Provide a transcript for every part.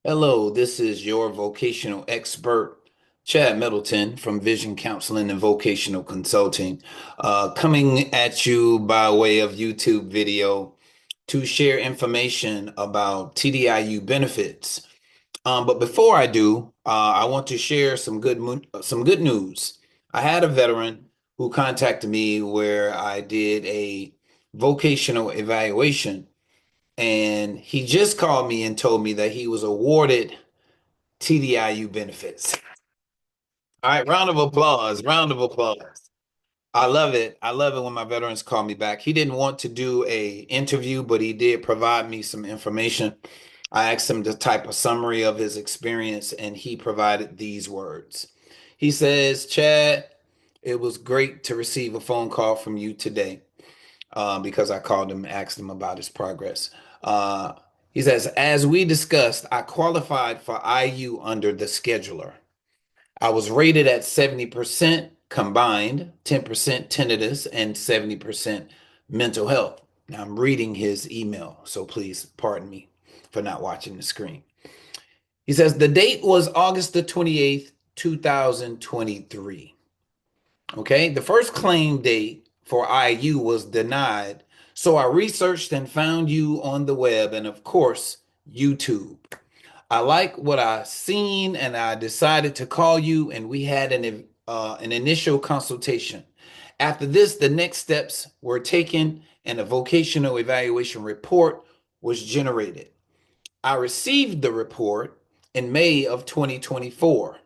Hello, this is your vocational expert, Chad Middleton from Vision Counseling and Vocational Consulting, coming at you by way of YouTube video to share information about TDIU benefits. But before I do, I want to share some good news. I had a veteran who contacted me where I did a vocational evaluation, and he just called me and told me that he was awarded TDIU benefits. All right, round of applause. Round of applause. I love it. I love it when my veterans call me back. He didn't want to do a interview, but he did provide me some information. I asked him to type a summary of his experience, and he provided these words. He says, Chad, it was great to receive a phone call from you today, because I called him, asked him about his progress. Uh, he says, as we discussed, I qualified for IU under the scheduler. I was rated at 70% combined, 10% tinnitus, and 70% mental health. Now I'm reading his email, so please pardon me for not watching the screen. He says the date was August the 28th, 2023. Okay, the first claim date for IU was denied. So I researched and found you on the web and, of course, YouTube. I like what I seen and I decided to call you, and we had an initial consultation. After this, the next steps were taken and a vocational evaluation report was generated. I received the report in May of 2024,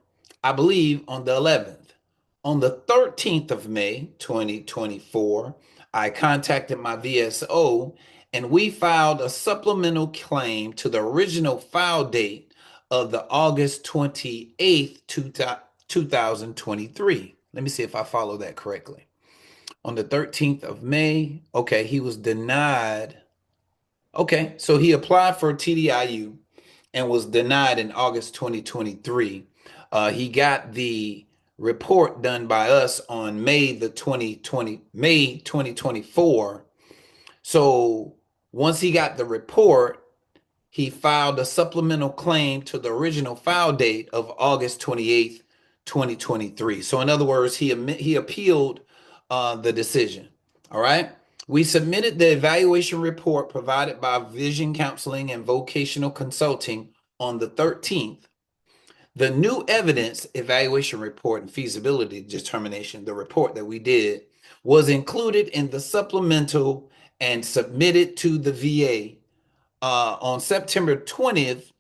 I believe on the 11th. On the 13th of May 2024, I contacted my VSO and we filed a supplemental claim to the original file date of the August 28th, 2023. Let me see if I follow that correctly. On the 13th of May, okay, he was denied. Okay, so he applied for TDIU and was denied in August 2023. He got the report done by us on May 2024. So once he got the report, he filed a supplemental claim to the original file date of August 28th, 2023. So in other words, he appealed the decision. All right. We submitted the evaluation report provided by Vision Counseling and Vocational Consulting on the 13th. The new evidence evaluation report and feasibility determination, the report that we did, was included in the supplemental and submitted to the VA on September 20th,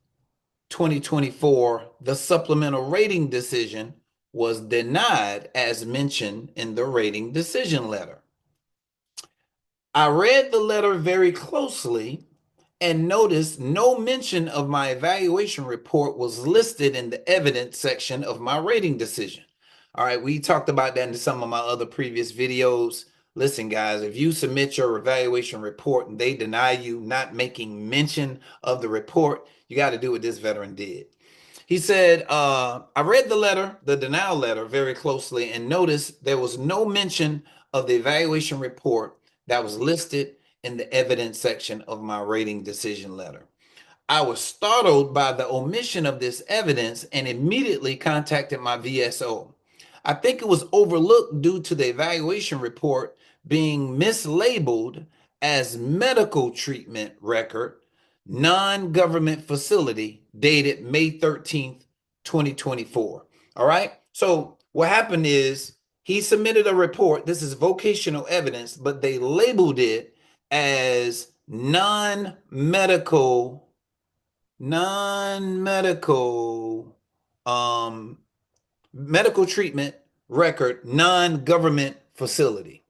2024. The supplemental rating decision was denied as mentioned in the rating decision letter. I read the letter very closely and noticed no mention of my evaluation report was listed in the evidence section of my rating decision. All right, we talked about that in some of my other previous videos. Listen, guys, if you submit your evaluation report and they deny you not making mention of the report, you got to do what this veteran did. He said, I read the letter, the denial letter, very closely and noticed there was no mention of the evaluation report that was listed in the evidence section of my rating decision letter. I was startled by the omission of this evidence and immediately contacted my VSO. I think it was overlooked due to the evaluation report being mislabeled as medical treatment record, non-government facility, dated May 13th, 2024. All right. So what happened is he submitted a report. This is vocational evidence, but they labeled it as non-medical medical treatment record, non-government facility.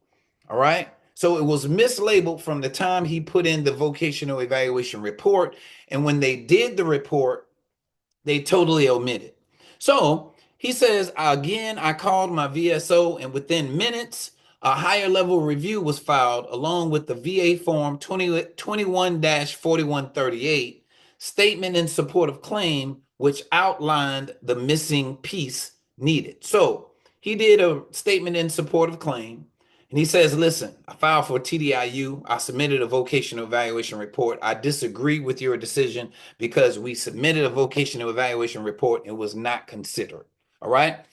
All right. So it was mislabeled from the time he put in the vocational evaluation report. And when they did the report, they totally omitted. So he says, again, I called my VSO, and within minutes, a higher level review was filed along with the VA Form 21-4138 statement in support of claim, which outlined the missing piece needed. So he did a statement in support of claim. And he says, listen, I filed for TDIU. I submitted a vocational evaluation report. I disagree with your decision because we submitted a vocational evaluation report and was not considered. All right.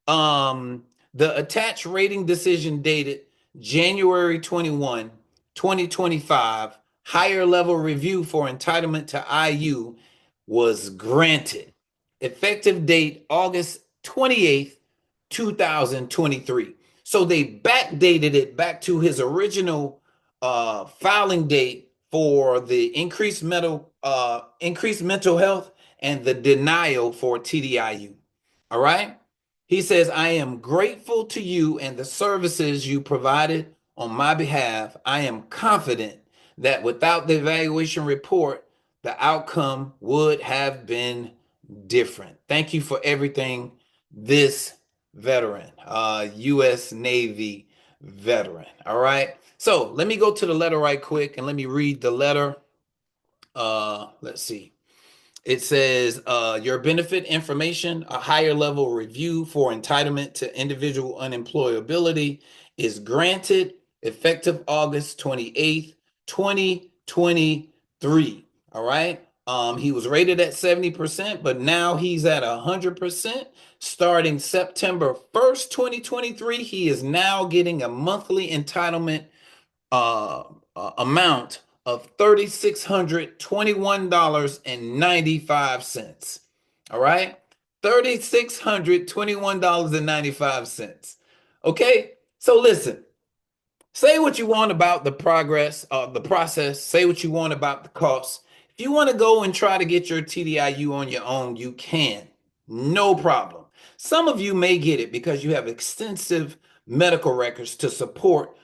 Um, the attached rating decision dated January 21, 2025, higher level review for entitlement to IU was granted. Effective date August 28th, 2023. So they backdated it back to his original filing date for the increased mental health and the denial for TDIU. All right. He says, I am grateful to you and the services you provided on my behalf. I am confident that without the evaluation report, the outcome would have been different. Thank you for everything, this veteran, U.S. Navy veteran. All right. So let me go to the letter right quick and let me read the letter. Let's see. It says your benefit information, a higher level review for entitlement to individual unemployability is granted effective August 28th, 2023. All right. He was rated at 70%, but now he's at 100%. Starting September 1st, 2023, he is now getting a monthly entitlement uh, amount of $3,621.95. All right. $3,621.95. Okay. So listen, say what you want about the progress of the process. Say what you want about the costs. If you want to go and try to get your TDIU on your own, you can. No problem. Some of you may get it because you have extensive medical records to support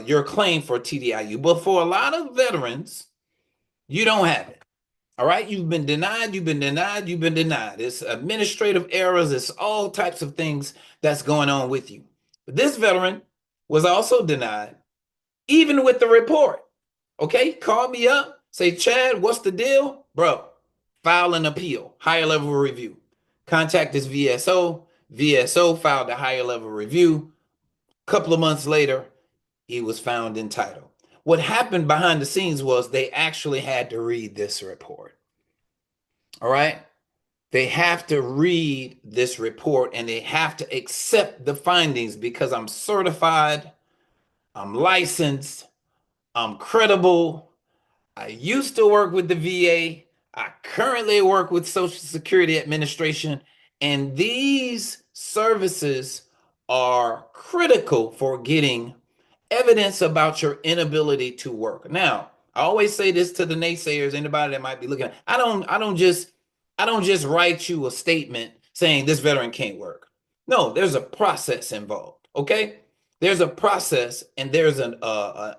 your claim for TDIU. But for a lot of veterans, you don't have it. All right. You've been denied. You've been denied. You've been denied. It's administrative errors. It's all types of things that's going on with you. But this veteran was also denied even with the report. Okay, call me up, say, Chad, what's the deal? Bro, file an appeal, higher level review. Contact this VSO. VSO filed a higher level review. A couple of months later, he was found entitled. What happened behind the scenes was they actually had to read this report. All right. They have to read this report and they have to accept the findings because I'm certified, I'm licensed, I'm credible. I used to work with the VA. I currently work with Social Security Administration, and these services are critical for getting evidence about your inability to work. Now, I always say this to the naysayers, anybody that might be looking at, I don't just write you a statement saying this veteran can't work. No, there's a process involved. Okay, there's a process, and there's an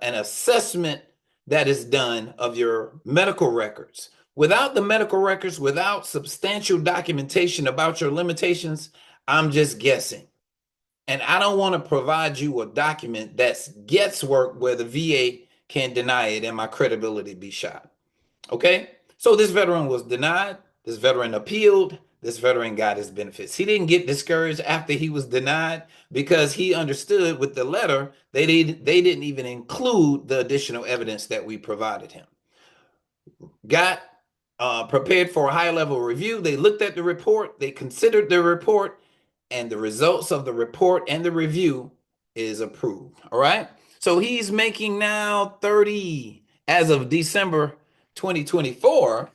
assessment that is done of your medical records. Without the medical records, without substantial documentation about your limitations, I'm just guessing. And I don't want to provide you a document that's guesswork where the VA can deny it and my credibility be shot. Okay? So this veteran was denied. This veteran appealed. This veteran got his benefits. He didn't get discouraged after he was denied because he understood with the letter they didn't even include the additional evidence that we provided him. Got prepared for a high level review. They looked at the report, they considered the report, and the results of the report and the review is approved. All right. So he's making now 30 as of December 2024.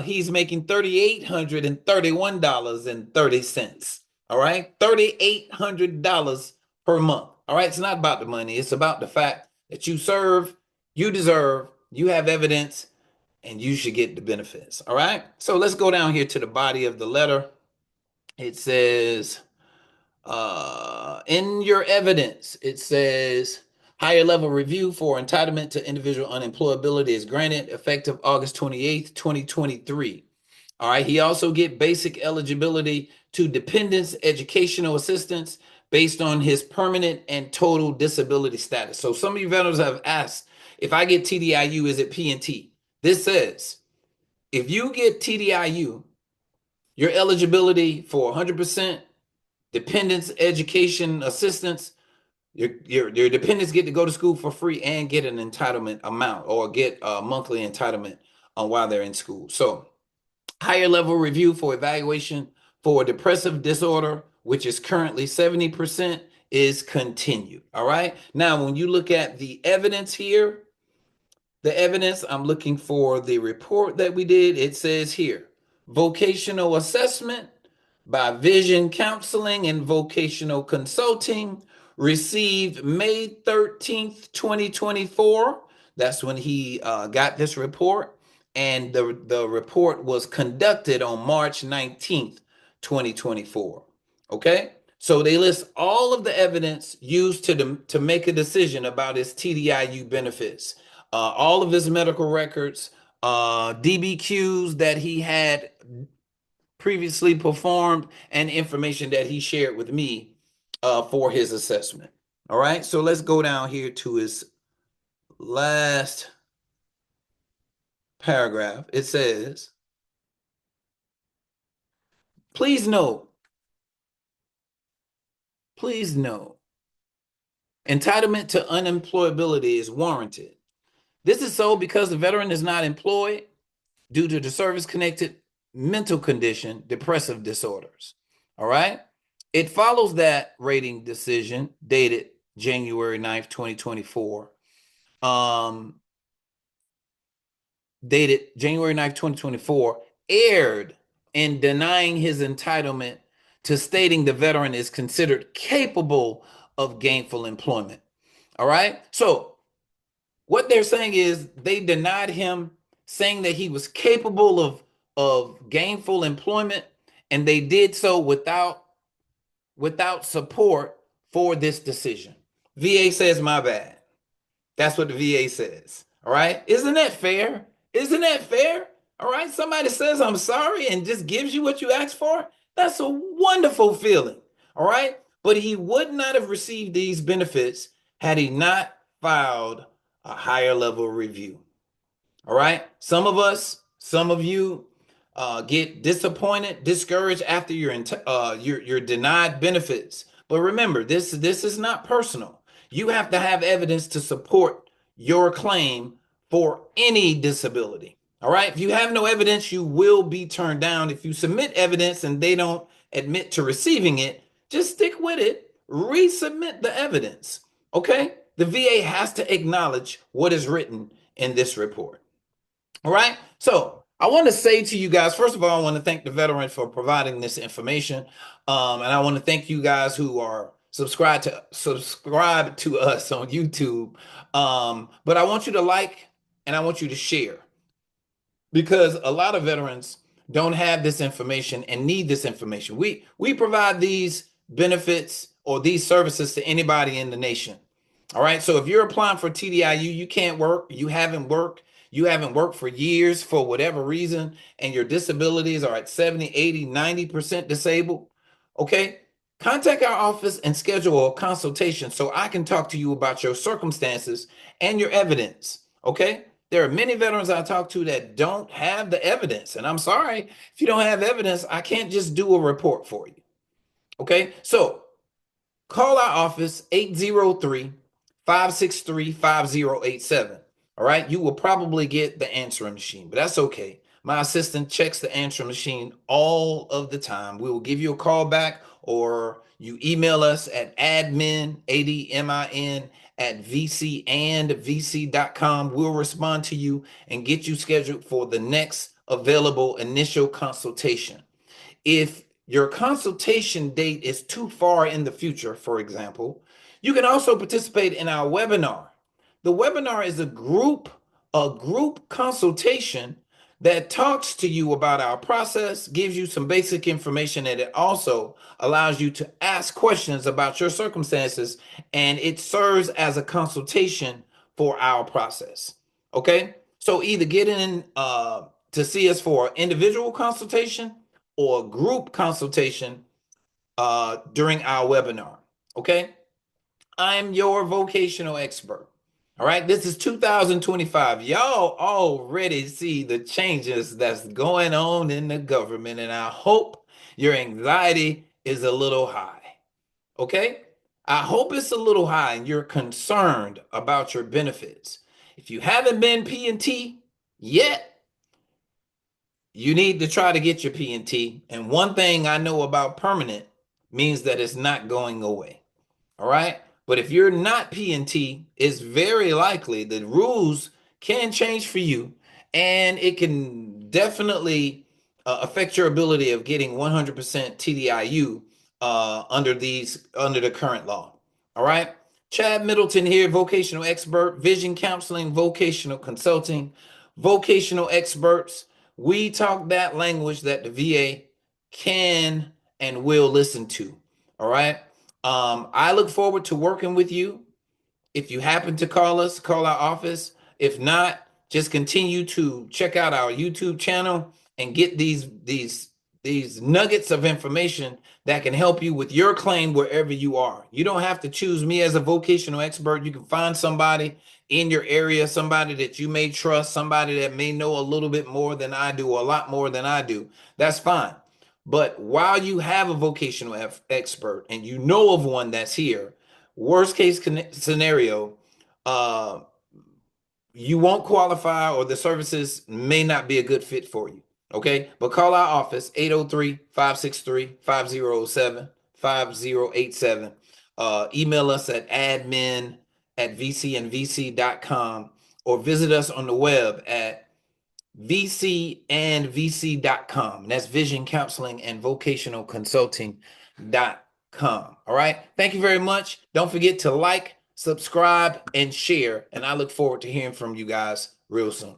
He's making $3,831.30. All right. $3,800 per month. All right. It's not about the money. It's about the fact that you serve, you deserve, you have evidence, and you should get the benefits. All right. So let's go down here to the body of the letter. It says, in your evidence, it says higher level review for entitlement to individual unemployability is granted effective August 28th, 2023. All right. He also get basic eligibility to dependents educational assistance based on his permanent and total disability status. So some of you veterans have asked, if I get TDIU, is it P&T? This says, if you get TDIU, your eligibility for 100% dependents education assistance Your dependents get to go to school for free and get an entitlement amount or get a monthly entitlement while they're in school. So higher level review for evaluation for depressive disorder, which is currently 70%, is continued. All right. Now, when you look at the evidence here, I'm looking for the report that we did. It says here, vocational assessment by Vision Counseling and Vocational Consulting received May 13th, 2024. That's when he got this report. And the report was conducted on March 19th, 2024. Okay? So they list all of the evidence used to make a decision about his TDIU benefits, all of his medical records, DBQs that he had previously performed, and information that he shared with me for his assessment. All right, so let's go down here to his last paragraph. It says, please note, please note, entitlement to unemployability is warranted. This is so because the veteran is not employed due to the service-connected mental condition, depressive disorders. All right? It follows that rating decision dated January 9th, 2024, um, dated January 9th, 2024, erred in denying his entitlement to stating the veteran is considered capable of gainful employment. All right? So what they're saying is they denied him saying that he was capable of gainful employment, and they did so without support for this decision. VA says my bad. That's what the VA says. All right? Isn't that fair? Isn't that fair? All right? Somebody says I'm sorry and just gives you what you asked for. That's a wonderful feeling. All right? But he would not have received these benefits had he not filed a higher level review. All right. Some of you get disappointed, discouraged after you're denied benefits. But remember, this is not personal. You have to have evidence to support your claim for any disability. All right. If you have no evidence, you will be turned down. If you submit evidence and they don't admit to receiving it, just stick with it. Resubmit the evidence. Okay. The VA has to acknowledge what is written in this report. All right. So I want to say to you guys, first of all, I want to thank the veteran for providing this information. And I want to thank you guys who are subscribe to us on YouTube. But I want you to like and I want you to share, because a lot of veterans don't have this information and need this information. We provide these benefits or these services to anybody in the nation. All right. So if you're applying for TDIU, you can't work, you haven't worked for years for whatever reason, and your disabilities are at 70, 80, 90% disabled. Okay. Contact our office and schedule a consultation so I can talk to you about your circumstances and your evidence. Okay. There are many veterans I talk to that don't have the evidence. And I'm sorry, if you don't have evidence, I can't just do a report for you. Okay. So call our office 803-563-5087. All right. You will probably get the answering machine, but that's okay. My assistant checks the answering machine all of the time. We will give you a call back, or you email us at admin, ADMIN, at vcandvc.com. We'll respond to you and get you scheduled for the next available initial consultation. If your consultation date is too far in the future, for example, you can also participate in our webinar. The webinar is a group consultation that talks to you about our process, gives you some basic information, and it also allows you to ask questions about your circumstances, and it serves as a consultation for our process. Okay? So either get in to see us for an individual consultation or a group consultation during our webinar. Okay? I'm your vocational expert. All right, this is 2025. Y'all already see the changes that's going on in the government, and I hope your anxiety is a little high. Okay? I hope it's a little high and you're concerned about your benefits. If you haven't been P&T yet, you need to try to get your P&T. And one thing I know about permanent means that it's not going away. All right. But if you're not P&T, it's very likely the rules can change for you, and it can definitely affect your ability of getting 100% TDIU under the current law. All right. Chad Middleton here, vocational expert, vision counseling, vocational consulting, vocational experts. We talk that language that the VA can and will listen to. All right. I look forward to working with you. If you happen to call us, call our office. If not, just continue to check out our YouTube channel and get these nuggets of information that can help you with your claim wherever you are. You don't have to choose me as a vocational expert. You can find somebody in your area, somebody that you may trust, somebody that may know a little bit more than I do, a lot more than I do. That's fine. But while you have a vocational expert and you know of one that's here, worst case scenario, uh, you won't qualify or the services may not be a good fit for you. Okay. But call our office 803-563-5007, 5087. Email us at admin@vcandvc.com or visit us on the web at vcandvc.com. That's Vision Counseling and Vocational Consulting.com. All right. Thank you very much. Don't forget to like, subscribe, and share. And I look forward to hearing from you guys real soon.